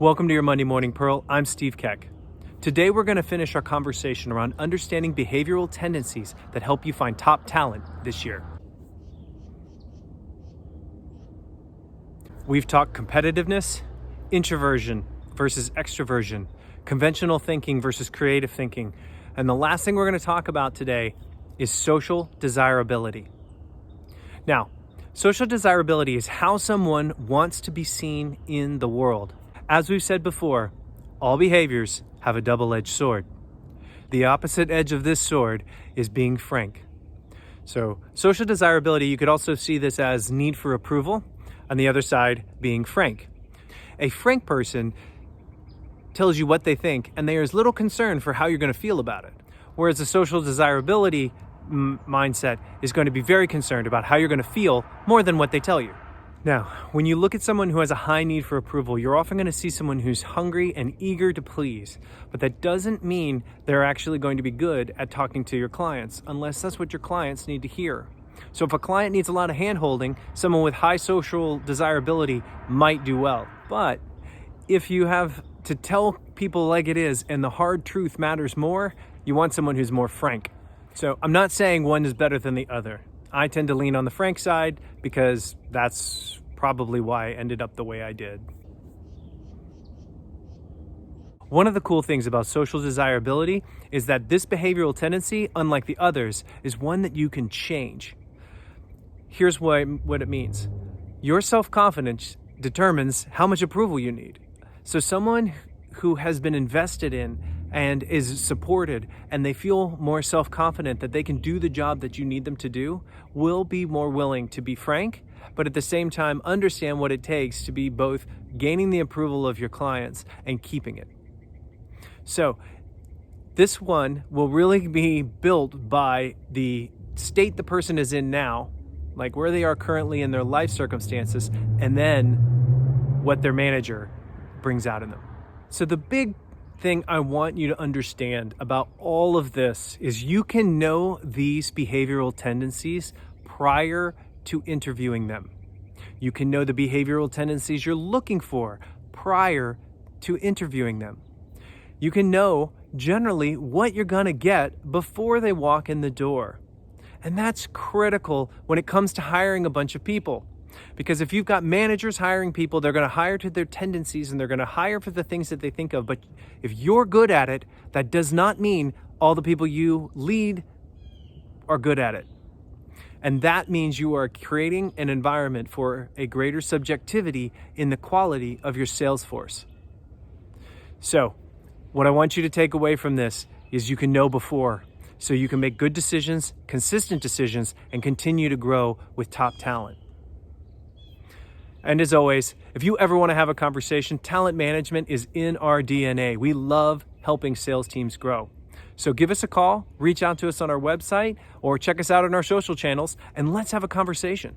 Welcome to your Monday Morning Pearl. I'm Steve Keck. Today we're going to finish our conversation around understanding behavioral tendencies that help you find top talent this year. We've talked competitiveness, introversion versus extroversion, conventional thinking versus creative thinking, and the last thing we're going to talk about today is social desirability. Now, social desirability is how someone wants to be seen in the world. As we've said before, all behaviors have a double-edged sword. The opposite edge of this sword is being frank. So social desirability, you could also see this as need for approval, on the other side being frank. A frank person tells you what they think, and there is little concern for how you're going to feel about it. Whereas a social desirability mindset is going to be very concerned about how you're going to feel more than what they tell you. Now, when you look at someone who has a high need for approval, you're often going to see someone who's hungry and eager to please, but that doesn't mean they're actually going to be good at talking to your clients, unless that's what your clients need to hear. So if a client needs a lot of hand-holding, someone with high social desirability might do well. But if you have to tell people like it is and the hard truth matters more, you want someone who's more frank. So I'm not saying one is better than the other. I tend to lean on the frank side because that's probably why I ended up the way I did. One of the cool things about social desirability is that this behavioral tendency, unlike the others, is one that you can change. Here's what it means. Your self-confidence determines how much approval you need. So someone who has been invested in and is supported, and they feel more self-confident that they can do the job that you need them to do, will be more willing to be frank, but at the same time understand what it takes to be both gaining the approval of your clients and keeping it. So this one will really be built by the state the person is in now, like where they are currently in their life circumstances, and then what their manager brings out in them. So the big thing I want you to understand about all of this is you can know these behavioral tendencies prior to interviewing them. You can know the behavioral tendencies you're looking for prior to interviewing them. You can know generally what you're going to get before they walk in the door. And that's critical when it comes to hiring a bunch of people. Because if you've got managers hiring people, they're going to hire to their tendencies and they're going to hire for the things that they think of. But if you're good at it, that does not mean all the people you lead are good at it. And that means you are creating an environment for a greater subjectivity in the quality of your sales force. So what I want you to take away from this is you can know before, so you can make good decisions, consistent decisions, and continue to grow with top talent. And as always, if you ever want to have a conversation, talent management is in our DNA. We love helping sales teams grow. So give us a call, reach out to us on our website, or check us out on our social channels, and let's have a conversation.